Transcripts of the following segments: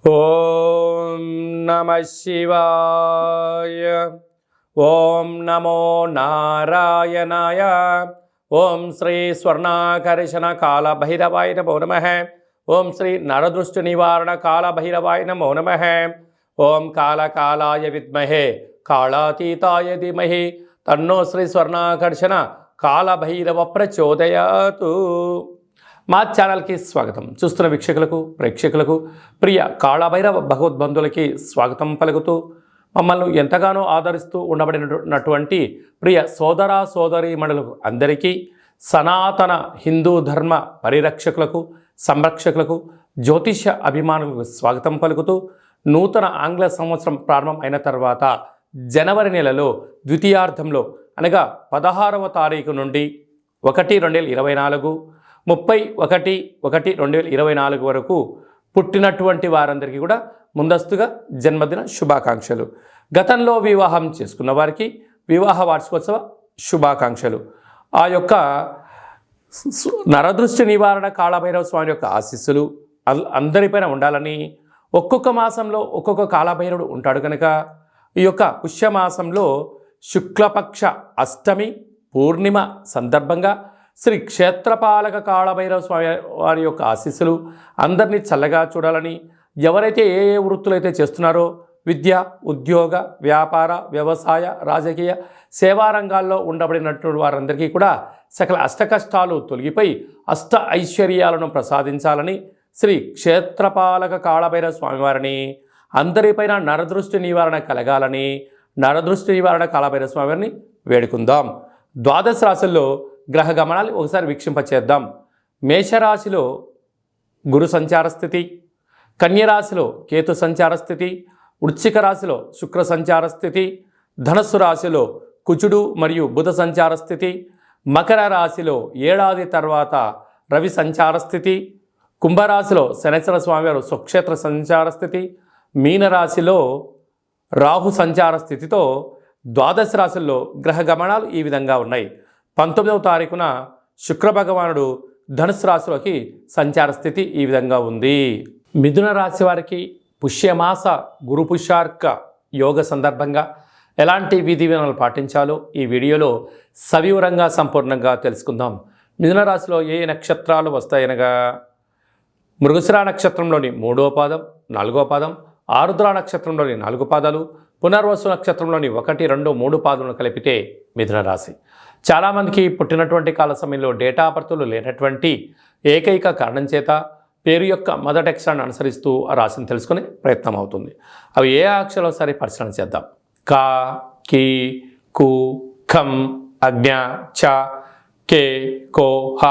ఓం నమ శివాయ. ఓం నమో నారాయణాయ. ఓం శ్రీ స్వర్ణాకర్షణ కాల భైరవాయ నమో నమః. ఓం శ్రీ నరదృష్టి నివారణ కాల భైరవాయ నమో నమః. ఓం కాళకాలాయ విద్మహే కాళాతీతాయ ధీమహి తన్నో శ్రీ స్వర్ణాకర్షణ కాల భైరవ ప్రచోదయాతు. మా ఛానల్కి స్వాగతం. చూస్తున్న వీక్షకులకు ప్రేక్షకులకు ప్రియ కాళభైరవ భగవద్బంధులకి స్వాగతం పలుకుతూ మమ్మల్ని ఎంతగానో ఆదరిస్తూ ఉండబడినటువంటి ప్రియ సోదర సోదరీమణులకు అందరికీ సనాతన హిందూ ధర్మ పరిరక్షకులకు సంరక్షకులకు జ్యోతిష అభిమానులకు స్వాగతం పలుకుతూ నూతన ఆంగ్ల సంవత్సరం ప్రారంభం అయిన తర్వాత జనవరి నెలలో ద్వితీయార్థంలో అనగా 16వ తారీఖు నుండి 1/2024 31/1/2024 వరకు పుట్టినటువంటి వారందరికీ కూడా ముందస్తుగా జన్మదిన శుభాకాంక్షలు. గతంలో వివాహం చేసుకున్న వారికి వివాహ వార్షికోత్సవ శుభాకాంక్షలు. ఆ యొక్క నరదృష్టి నివారణ కాళభైరవ స్వామి యొక్క ఆశీస్సులు అందరిపైన ఉండాలని, ఒక్కొక్క మాసంలో ఒక్కొక్క కాళభైరవుడు ఉంటాడు కనుక ఈ యొక్క పుష్యమాసంలో శుక్లపక్ష అష్టమి పూర్ణిమ సందర్భంగా శ్రీ క్షేత్రపాలక కాళభైరవ స్వామి వారి యొక్క ఆశీస్సులు అందరినీ చల్లగా చూడాలని, ఎవరైతే ఏ వృత్తులు అయితే చేస్తున్నారో విద్య, ఉద్యోగ, వ్యాపార, వ్యవసాయ, రాజకీయ, సేవా రంగాల్లో ఉండబడినటువంటి వారందరికీ కూడా సకల అష్టకష్టాలు తొలగిపోయి అష్ట ఐశ్వర్యాలను ప్రసాదించాలని శ్రీ క్షేత్రపాలక కాళభైరవ స్వామివారిని, అందరిపైన నరదృష్టి నివారణ కలగాలని నరదృష్టి నివారణ కాళభైరవ స్వామివారిని వేడుకుందాం. ద్వాదశ రాశుల్లో గ్రహ గమనాలు ఒకసారి వీక్షింపచేద్దాం. మేషరాశిలో గురు సంచార స్థితి, కన్యరాశిలో కేతు సంచార స్థితి, వృశ్చిక రాశిలో శుక్ర సంచార స్థితి, ధనస్సు రాశిలో కుజుడు మరియు బుధ సంచార స్థితి, మకర రాశిలో ఏడాది తర్వాత రవి సంచార స్థితి, కుంభరాశిలో శనేశ్వర స్వామివారు స్వక్షేత్ర సంచార స్థితి, మీనరాశిలో రాహు సంచార స్థితితో ద్వాదశ రాశుల్లో గ్రహ గమనాలు ఈ విధంగా ఉన్నాయి. 19వ తారీఖున శుక్ర భగవానుడు ధనుసు రాశిలోకి సంచార స్థితి ఈ విధంగా ఉంది. మిథున రాశి వారికి పుష్యమాస గురు పుష్యార్క యోగ సందర్భంగా ఎలాంటి విధి విధానాలు పాటించాలో ఈ వీడియోలో సవివరంగా సంపూర్ణంగా తెలుసుకుందాం. మిథున రాశిలో ఏ నక్షత్రాలు వస్తాయనగా మృగశిర నక్షత్రంలోని 3వ పాదం, 4వ పాదం, ఆరుద్ర నక్షత్రంలోని 4 పాదాలు, పునర్వసు నక్షత్రంలోని 1, 2, 3 పాదములను కలిపితే మిథున రాశి. చాలామందికి పుట్టినటువంటి కాల సమయంలో డేటా ఆఫ్ బర్త్లు లేనటువంటి ఏకైక కారణం చేత పేరు యొక్క మొదటి అక్షరాన్ని అనుసరిస్తూ ఆ రాశిని తెలుసుకునే ప్రయత్నం అవుతుంది. అవి ఏ అక్షరాలు సరే పరిశీలన చేద్దాం. క, కి, కు, ఖం, అజ్ఞ, చ, కే, కో, హ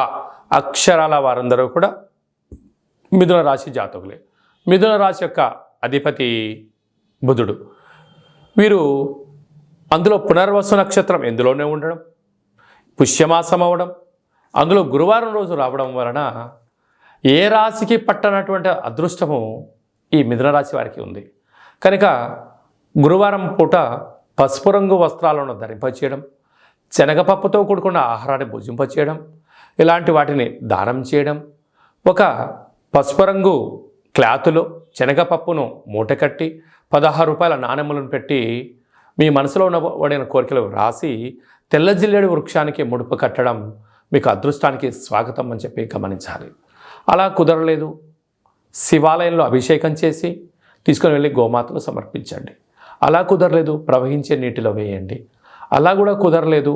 అక్షరాల వారందరూ కూడా మిథున రాశి జాతకులే. మిథున రాశి యొక్క అధిపతి బుధుడు. వీరు అందులో పునర్వసు నక్షత్రం ఎందులోనే ఉండడం, పుష్యమాసం అవ్వడం, అందులో గురువారం రోజు రావడం వలన ఏ రాశికి పట్టనటువంటి అదృష్టము ఈ మిథున రాశి వారికి ఉంది. కనుక గురువారం పూట పసుపు రంగు వస్త్రాలను ధరింపచేయడం, శనగపప్పుతో కూడుకున్న ఆహారాన్ని భుజింపచేయడం, ఇలాంటి వాటిని దానం చేయడం, ఒక పసుపు రంగు క్లాతులో శనగపప్పును మూటకట్టి 16 రూపాయల నాణెములను పెట్టి మీ మనసులో ఉన్నబడిన కోరికలు రాసి తెల్ల జిల్లేడు వృక్షానికి ముడుపు కట్టడం మీకు అదృష్టానికి స్వాగతం అని చెప్పి గమనించాలి. అలా కుదరలేదు, శివాలయంలో అభిషేకం చేసి తీసుకొని వెళ్ళి గోమాతకు సమర్పించండి. అలా కుదరలేదు, ప్రవహించే నీటిలో వేయండి. అలా కూడా కుదరలేదు,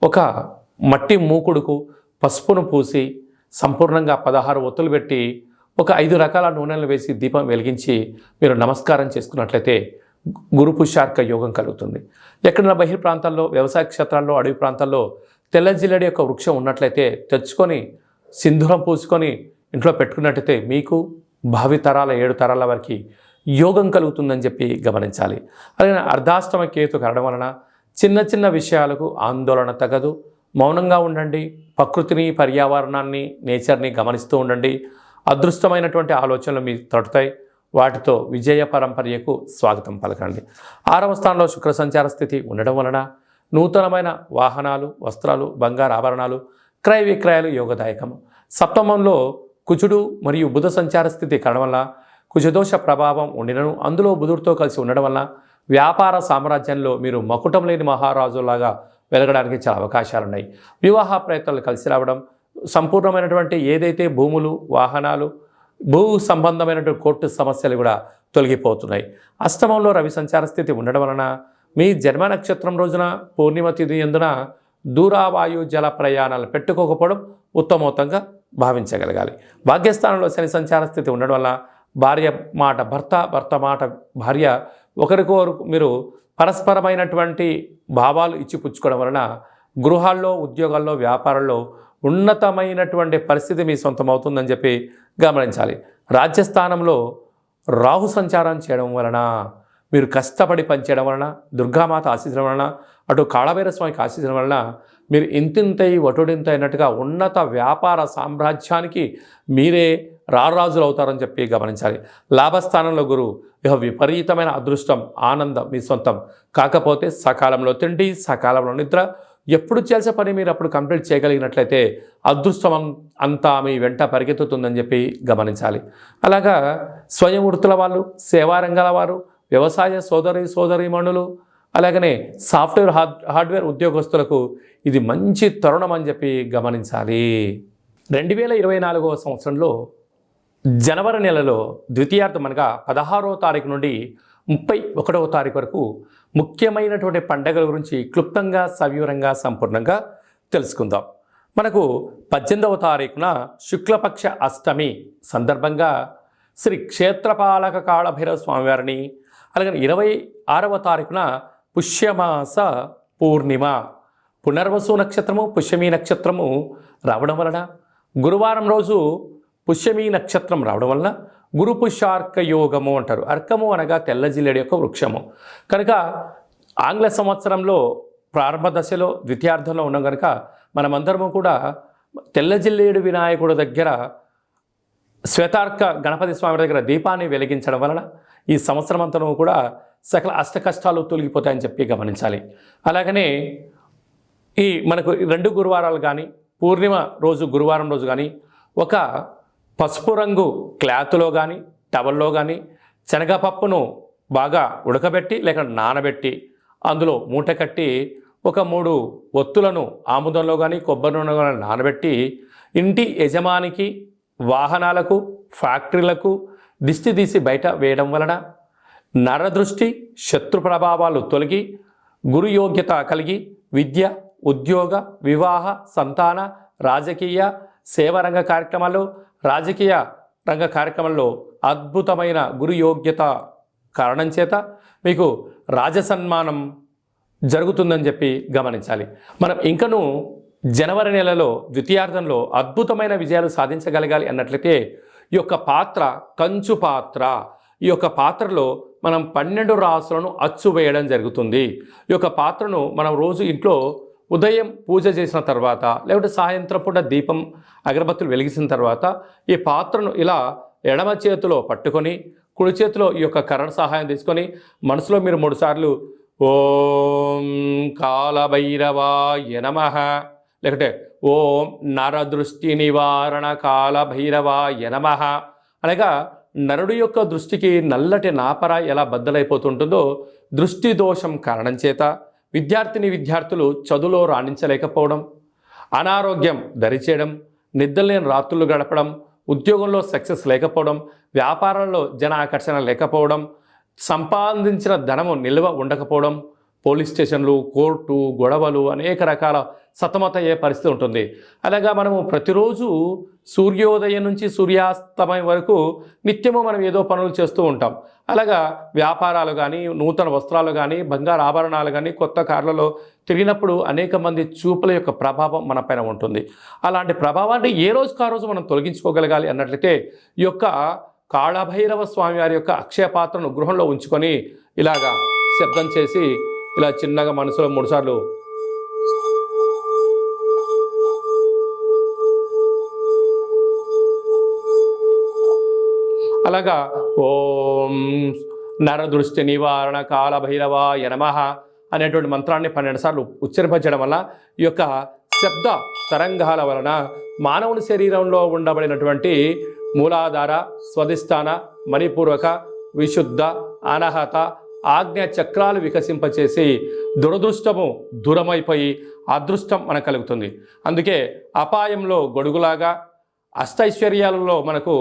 ఒక మట్టి మూకుడుకు పసుపును పూసి సంపూర్ణంగా 16 ఒత్తులు పెట్టి ఒక 5 రకాల నూనెలను వేసి దీపం వెలిగించి మీరు నమస్కారం చేసుకున్నట్లయితే గురు పుష్యార్క యోగం కలుగుతుంది. ఎక్కడైనా బహిర్ ప్రాంతాల్లో, వ్యవసాయ క్షేత్రాల్లో, అడవి ప్రాంతాల్లో తెల్ల జిల్లడి యొక్క వృక్షం ఉన్నట్లయితే తెచ్చుకొని సింధూరం పూసుకొని ఇంట్లో పెట్టుకున్నట్లయితే మీకు భావి తరాల 7 తరాల వరకు యోగం కలుగుతుందని చెప్పి గమనించాలి. అలాగే అర్ధాష్టమ కేతు కలడం వలన చిన్న చిన్న విషయాలకు ఆందోళన తగదు. మౌనంగా ఉండండి, ప్రకృతిని, పర్యావరణాన్ని, నేచర్ని గమనిస్తూ ఉండండి. అదృష్టమైనటువంటి ఆలోచనలు మీకు తడుతాయి. వాటితో విజయ పరంపర్యకు స్వాగతం పలకండి. 6వ స్థానంలో శుక్ర సంచార స్థితి ఉండడం వలన నూతనమైన వాహనాలు, వస్త్రాలు, బంగారు ఆభరణాలు, క్రయ విక్రయాలు యోగదాయకము. సప్తమంలో కుజుడు మరియు బుధ సంచార స్థితి కారణం వల్ల కుజదోష ప్రభావం ఉండినను అందులో బుధుడితో కలిసి ఉండడం వలన వ్యాపార సామ్రాజ్యంలో మీరు మకుటం లేని మహారాజులాగా వెలగడానికి చాలా అవకాశాలు ఉన్నాయి. వివాహ ప్రయత్నాలు కలిసి రావడం, సంపూర్ణమైనటువంటి ఏదైతే భూములు, వాహనాలు, భూ సంబంధమైనటువంటి కోర్టు సమస్యలు కూడా తొలగిపోతున్నాయి. అష్టమంలో రవి సంచార స్థితి ఉండడం వలన మీ జన్మ నక్షత్రం రోజున పూర్ణిమ తిథి యందున దూరావాయు జల ప్రయాణాలు పెట్టుకోకపోవడం ఉత్తమోత్తంగా భావించగలగాలి. భాగ్యస్థానంలో శని సంచార స్థితి ఉండడం వల్ల భార్య మాట భర్త, భర్త మాట భార్య ఒకరికొకరు మీరు పరస్పరమైనటువంటి భావాలు ఇచ్చి పుచ్చుకోవడం వలన గృహాల్లో, ఉద్యోగాల్లో, వ్యాపారాల్లో ఉన్నతమైనటువంటి పరిస్థితి మీ సొంతం అవుతుందని చెప్పి గమనించాలి. రాజ్యస్థానంలో రాహు సంచారం చేయడం వలన మీరు కష్టపడి పనిచేయడం వలన, దుర్గామాత ఆశీస్సుల వలన, అటు కాళభైరవ స్వామికి ఆశీస్సుల వలన మీరు ఇంతింతై వటుడింత అయినట్టుగా ఉన్నత వ్యాపార సామ్రాజ్యానికి మీరే రారాజులు అవుతారని చెప్పి గమనించాలి. లాభస్థానంలో గురువు ఇక విపరీతమైన అదృష్టం, ఆనందం మీ సొంతం. కాకపోతే సకాలంలో తిండి, సకాలంలో నిద్ర, ఎప్పుడు చేయాల్సిన పని మీరు అప్పుడు కంప్లీట్ చేయగలిగినట్లయితే అదృష్టం అంతా మీ వెంట పరిగెత్తుతుందని చెప్పి గమనించాలి. అలాగా స్వయం వృత్తుల వాళ్ళు, సేవా రంగాల వారు, వ్యవసాయ సోదరీమణులు, అలాగనే సాఫ్ట్వేర్ హార్డ్వేర్ ఉద్యోగస్తులకు ఇది మంచి తరుణం అని చెప్పి గమనించాలి. 2024వ సంవత్సరంలో జనవరి నెలలో ద్వితీయార్థం అనగా 16వ తారీఖు నుండి 31వ తారీఖు వరకు ముఖ్యమైనటువంటి పండుగల గురించి క్లుప్తంగా, సవివరంగా, సంపూర్ణంగా తెలుసుకుందాం. మనకు 18వ తారీఖున శుక్లపక్ష అష్టమి సందర్భంగా శ్రీ క్షేత్రపాలక కాళభైరవ స్వామివారిని, అలాగే 26వ తారీఖున పుష్యమాస పూర్ణిమ, పునర్వసు నక్షత్రము, పుష్యమీ నక్షత్రము రావడం వలన, గురువారం రోజు పుష్యమీ నక్షత్రం రావడం వలన గురు పుష్యార్క యోగము అంటారు. అర్కము అనగా తెల్ల జిల్లేడు యొక్క వృక్షము. కనుక ఆంగ్ల సంవత్సరంలో ప్రారంభ దశలో ద్వితీయార్థంలో ఉన్నాం కనుక మనమందరము కూడా తెల్ల జిల్లేడు వినాయకుడు దగ్గర, శ్వేతార్క గణపతి స్వామి దగ్గర దీపాన్ని వెలిగించడం వలన ఈ సంవత్సరం అంతా కూడా సకల అష్ట కష్టాలు తొలగిపోతాయని చెప్పి గమనించాలి. అలాగనే ఈ మనకు 2 గురువారాలు కానీ, పూర్ణిమ రోజు గురువారం రోజు కానీ ఒక పసుపు రంగు క్లాత్లో కానీ, టవల్లో కానీ శనగపప్పును బాగా ఉడకబెట్టి లేక నానబెట్టి అందులో మూట కట్టి ఒక 3 ఒత్తులను ఆముదంలో కానీ, కొబ్బరి నూనె కానీ నానబెట్టి ఇంటి యజమానికి, వాహనాలకు, ఫ్యాక్టరీలకు దిష్టి తీసి బయట వేయడం వలన నరదృష్టి, శత్రు ప్రభావాలు తొలగి గురు యోగ్యత కలిగి విద్య, ఉద్యోగ, వివాహ, సంతాన, రాజకీయ, సేవారంగ కార్యక్రమాల్లో, రాజకీయ రంగ కార్యక్రమంలో అద్భుతమైన గురు యోగ్యత కారణం చేత మీకు రాజసన్మానం జరుగుతుందని చెప్పి గమనించాలి. మనం ఇంకనూ జనవరి నెలలో ద్వితీయార్థంలో అద్భుతమైన విజయాలు సాధించగలగాలి అన్నట్లయితే ఈ యొక్క పాత్ర కంచు పాత్ర, ఈ యొక్క పాత్రలో మనం 12 రాసులను అచ్చు వేయడం జరుగుతుంది. ఈ యొక్క పాత్రను మనం రోజు ఇంట్లో ఉదయం పూజ చేసిన తర్వాత లేకపోతే సాయంత్రం పూట దీపం, అగరబత్తులు వెలిగించిన తర్వాత ఈ పాత్రను ఇలా ఎడమ చేతిలో పట్టుకొని కుడి చేతిలో ఈ యొక్క కర్ర సహాయం తీసుకొని మనసులో మీరు 3 సార్లు ఓం కాలభైరవాయ నమః, లేకపోతే ఓం నరదృష్టి నివారణ కాలభైరవాయ నమః అనగా నరుడు యొక్క దృష్టికి నల్లటి నాపర ఎలా బద్దలైపోతుంటుందో దృష్టి దోషం కారణం చేత విద్యార్థులు చదువులో రాణించలేకపోవడం, అనారోగ్యం దరిచేయడం, నిద్రలేని రాత్రులు గడపడం, ఉద్యోగంలో సక్సెస్ లేకపోవడం, వ్యాపారంలో జన ఆకర్షణ లేకపోవడం, సంపాదించిన ధనము నిల్వ ఉండకపోవడం, పోలీస్ స్టేషన్లు, కోర్టు, గొడవలు, అనేక రకాల సతమతయ్యే పరిస్థితి ఉంటుంది. అలాగా మనము ప్రతిరోజు సూర్యోదయం నుంచి సూర్యాస్తమయం వరకు నిత్యము మనం ఏదో పనులు చేస్తూ ఉంటాం. అలాగా వ్యాపారాలు కానీ, నూతన వస్త్రాలు కానీ, బంగారు ఆభరణాలు కానీ, కొత్త కార్లలో తిరిగినప్పుడు అనేక మంది చూపుల యొక్క ప్రభావం మన పైన ఉంటుంది. అలాంటి ప్రభావాన్ని ఏ రోజుకు ఆ రోజు మనం తొలగించుకోగలగాలి అన్నట్లయితే ఈ యొక్క కాళభైరవ స్వామి వారి యొక్క అక్షయ పాత్రను గృహంలో ఉంచుకొని ఇలాగా శబ్దం చేసి ఇలా చిన్నగా మనసులో 3 సార్లు అలాగా ఓం నరదృష్టి నివారణ కాలభైరవాయ నమః అనేటువంటి మంత్రాన్ని 12 సార్లు ఉచ్చరింపజేయడం వల్ల ఈ యొక్క శబ్ద తరంగాల వలన మానవుని శరీరంలో ఉండబడినటువంటి మూలాధార, స్వధిష్టాన, మణిపూర్వక, విశుద్ధ, అనాహత, ఆజ్ఞ చక్రాలు వికసింపచేసి దురదృష్టము దూరమైపోయి అదృష్టం మనకు కలుగుతుంది. అందుకే అపాయంలో గొడుగులాగా, అష్టైశ్వర్యాలలో మనకు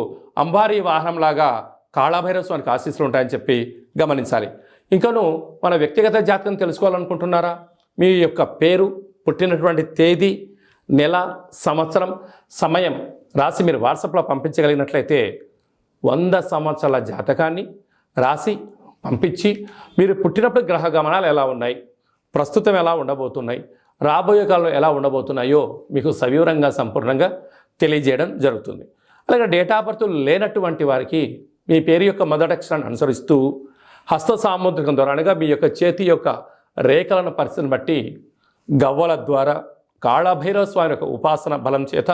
అంబారీ వాహనంలాగా కాళభైరవ స్వామికి ఆశీస్సులు ఉంటాయని చెప్పి గమనించాలి. ఇంకను మన వ్యక్తిగత జాతకం తెలుసుకోవాలనుకుంటున్నారా? మీ యొక్క పేరు, పుట్టినటువంటి తేదీ, నెల, సంవత్సరం, సమయం రాసి మీరు వాట్సాప్లో పంపించగలిగినట్లయితే 100 సంవత్సరాల జాతకాన్ని రాసి పంపించి మీరు పుట్టినప్పుడు గ్రహ గమనాలు ఎలా ఉన్నాయి, ప్రస్తుతం ఎలా ఉండబోతున్నాయి, రాబోయే కాలంలో ఎలా ఉండబోతున్నాయో మీకు సవివరంగా సంపూర్ణంగా తెలియజేయడం జరుగుతుంది. అలాగే డేట్ ఆఫ్ బర్త్ లేనటువంటి వారికి మీ పేరు యొక్క మొదటి అక్షరాన్ని అనుసరిస్తూ హస్త సాముద్రికం ద్వారా, అనగా మీ యొక్క చేతి యొక్క రేఖలను పరిస్థితిని బట్టి గవ్వల ద్వారా కాళభైరవ స్వామి యొక్క ఉపాసన బలం చేత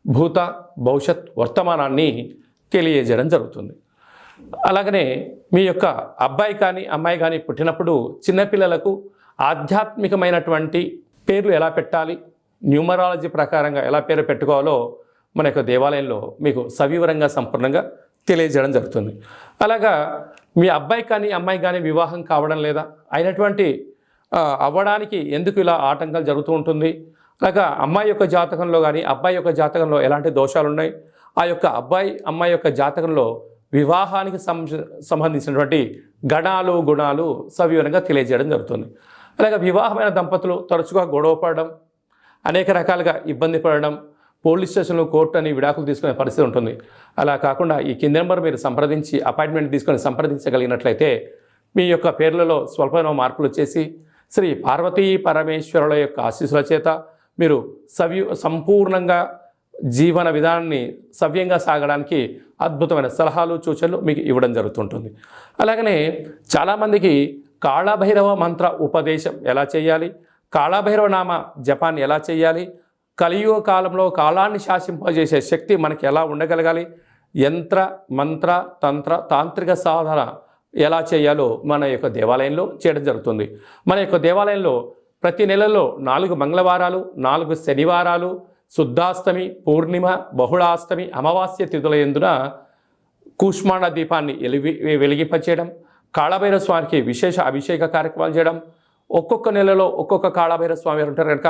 భూత, భవిష్యత్, వర్తమానాన్ని తెలియజేయడం జరుగుతుంది. అలాగనే మీ యొక్క అబ్బాయి కానీ అమ్మాయి కానీ పుట్టినప్పుడు చిన్నపిల్లలకు ఆధ్యాత్మికమైనటువంటి పేర్లు ఎలా పెట్టాలి, న్యూమరాలజీ ప్రకారంగా ఎలా పేరు పెట్టుకోవాలో మన యొక్క దేవాలయంలో మీకు సవివరంగా సంపూర్ణంగా తెలియజేయడం జరుగుతుంది. అలాగా మీ అబ్బాయి కానీ అమ్మాయి కానీ వివాహం కావడం లేదా, అయినటువంటి అవ్వడానికి ఎందుకు ఇలా ఆటంకాలు జరుగుతూ ఉంటుంది, అలాగా అమ్మాయి యొక్క జాతకంలో కానీ అబ్బాయి యొక్క జాతకంలో ఎలాంటి దోషాలు ఉన్నాయి, ఆ యొక్క అబ్బాయి అమ్మాయి యొక్క జాతకంలో వివాహానికి సంబంధించినటువంటి గణాలు గుణాలు సవివరంగా తెలియజేయడం జరుగుతుంది. అలాగే వివాహమైన దంపతులు తరచుగా గొడవ పడడం, అనేక రకాలుగా ఇబ్బంది పడడం, పోలీస్ స్టేషన్లో కోర్టు అని విడాకులు తీసుకునే పరిస్థితి ఉంటుంది. అలా కాకుండా ఈ కింది నెంబర్ మీరు సంప్రదించి అపాయింట్మెంట్ తీసుకొని సంప్రదించగలిగినట్లయితే మీ యొక్క పేర్లలో స్వల్పమైన మార్పులు వచ్చేసి శ్రీ పార్వతీ పరమేశ్వరుల యొక్క ఆశీస్సుల చేత మీరు సంపూర్ణంగా జీవన విధానాన్ని సవ్యంగా సాగడానికి అద్భుతమైన సలహాలు, సూచనలు మీకు ఇవ్వడం జరుగుతుంటుంది. అలాగనే చాలామందికి కాళభైరవ మంత్ర ఉపదేశం ఎలా చేయాలి, కాళభైరవ నామ జపాన్ని ఎలా చేయాలి, కలియుగ కాలంలో కాలాన్ని శాసింపజేసే శక్తి మనకి ఎలా ఉండగలగాలి, యంత్ర, మంత్ర, తంత్ర, తాంత్రిక సాధన ఎలా చేయాలో మన యొక్క దేవాలయంలో చేయడం జరుగుతుంది. మన యొక్క దేవాలయంలో ప్రతి నెలలో 4 మంగళవారాలు, 4 శనివారాలు, శుద్ధాష్టమి, పూర్ణిమ, బహుళాష్టమి, అమావాస్య తిథుల యందున కూష్మాండ దీపాన్ని వెలిగింపచేయడం, కాళభైరవ స్వామికి విశేష అభిషేక కార్యక్రమాలు చేయడం, ఒక్కొక్క నెలలో ఒక్కొక్క కాళభైరవ స్వామి వారు ఉంటారు కనుక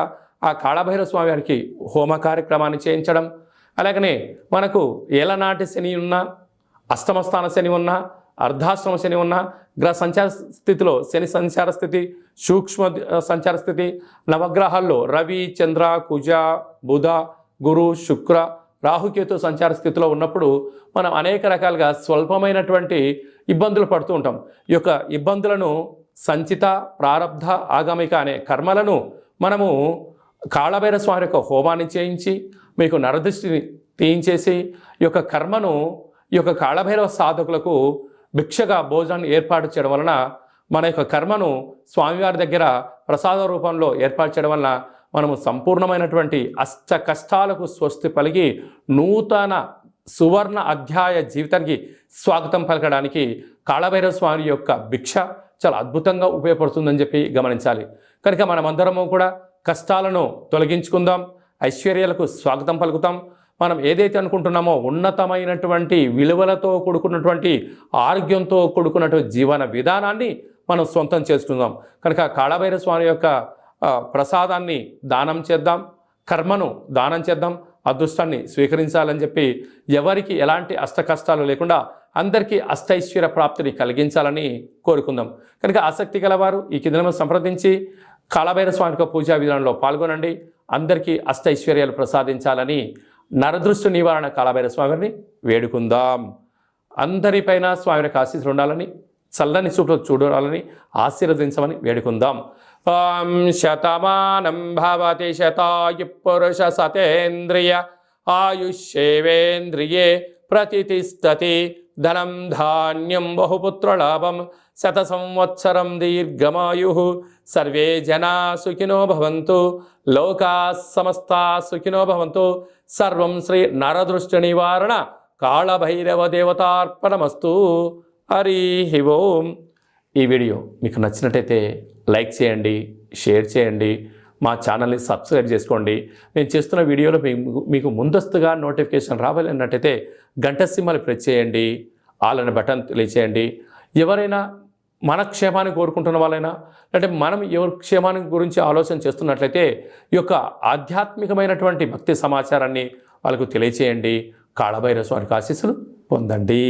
ఆ కాళభైరవ స్వామి వారికి హోమ కార్యక్రమాన్ని చేయించడం, అలాగనే మనకు ఏలనాటి శని ఉన్నా, అష్టమ స్థాన శని ఉన్నా, అర్ధాష్టమ శని ఉన్నా, గ్రహ సంచార స్థితిలో శని సంచార స్థితి, సూక్ష్మ సంచార స్థితి, నవగ్రహాల్లో రవి, చంద్ర, కుజ, బుధ, గురు, శుక్ర, రాహుకేతు సంచార స్థితిలో ఉన్నప్పుడు మనం అనేక రకాలుగా స్వల్పమైనటువంటి ఇబ్బందులు పడుతూ ఉంటాం. ఈ యొక్క ఇబ్బందులను సంచిత, ప్రారబ్ధ, ఆగమిక అనే కర్మలను మనము కాళభైరవ స్వామి యొక్క హోమాన్ని చేయించి మీకు నరదృష్టిని తీయించేసి ఈ యొక్క కర్మను ఈ యొక్క కాళభైరవ సాధకులకు భిక్షగా భోజనాన్ని ఏర్పాటు చేయడం వలన మన యొక్క కర్మను స్వామివారి దగ్గర ప్రసాద రూపంలో ఏర్పాటు చేయడం వలన మనము సంపూర్ణమైనటువంటి అష్ట కష్టాలకు స్వస్తి పలిగి నూతన సువర్ణ అధ్యాయ జీవితానికి స్వాగతం పలకడానికి కాళభైరవ స్వామి యొక్క భిక్ష చాలా అద్భుతంగా ఉపయోగపడుతుందని చెప్పి గమనించాలి. కనుక మనమందరము కూడా కష్టాలను తొలగించుకుందాం, ఐశ్వర్యాలకు స్వాగతం పలుకుతాం. మనం ఏదైతే అనుకుంటున్నామో ఉన్నతమైనటువంటి విలువలతో కూడుకున్నటువంటి ఆరోగ్యంతో కూడుకున్నటువంటి జీవన విధానాన్ని మనం సొంతం చేసుకుందాం. కనుక కాళభైరవ స్వామి యొక్క ప్రసాదాన్ని దానం చేద్దాం, కర్మను దానం చేద్దాం, అదృష్టాన్ని స్వీకరించాలని చెప్పి ఎవరికి ఎలాంటి అష్ట కష్టాలు లేకుండా అందరికీ అష్టైశ్వర్య ప్రాప్తిని కలిగించాలని కోరుకుందాం. కనుక ఆసక్తి గలవారు ఈ కింద సంప్రదించి కాళభైరవ స్వామి యొక్క పూజా విధానంలో పాల్గొనండి. అందరికీ అష్టైశ్వర్యాలు ప్రసాదించాలని నరదృష్టి నివారణ కాళభైరవ స్వామిని వేడుకుందాం. అందరిపైన స్వామి యొక్క ఆశీస్సులు ఉండాలని, చల్లని చూపులు చూడాలని ఆశీర్వదించమని వేడుకుందాం. ఓం శతమానం భవతి శతాయు పురుష సతేంద్రియ ఆయుష్యేవేంద్రియే ప్రతిష్టతి ధనం ధాన్యం బహుపుత్రలాభం శత సంవత్సరం దీర్ఘమాయు సర్వే జనా సుఖినో భవంతు లోకా సమస్తా సుఖినో భవంతు. సర్వం శ్రీ నరదృష్టి నివారణ కాళభైరవ దేవతార్పణమస్తు. హరి ఓం. ఈ వీడియో మీకు నచ్చినట్టయితే లైక్ చేయండి, షేర్ చేయండి, మా ఛానల్ని సబ్స్క్రైబ్ చేసుకోండి. నేను చేస్తున్న వీడియోలో మీకు ముందస్తుగా నోటిఫికేషన్ రావాలి అన్నట్టయితే గంట సింబల్ ప్రెస్ చేయండి, ఆల్ అనే బటన్ తెలియచేయండి. ఎవరైనా మన క్షేమాన్ని కోరుకుంటున్న వాళ్ళైనా అంటే మనం ఎవరి క్షేమాన్ని గురించి ఆలోచన చేస్తున్నట్లయితే ఈ యొక్క ఆధ్యాత్మికమైనటువంటి భక్తి సమాచారాన్ని వాళ్ళకు తెలియచేయండి. కాళభైరవ స్వామి ఆశీస్సులు పొందండి.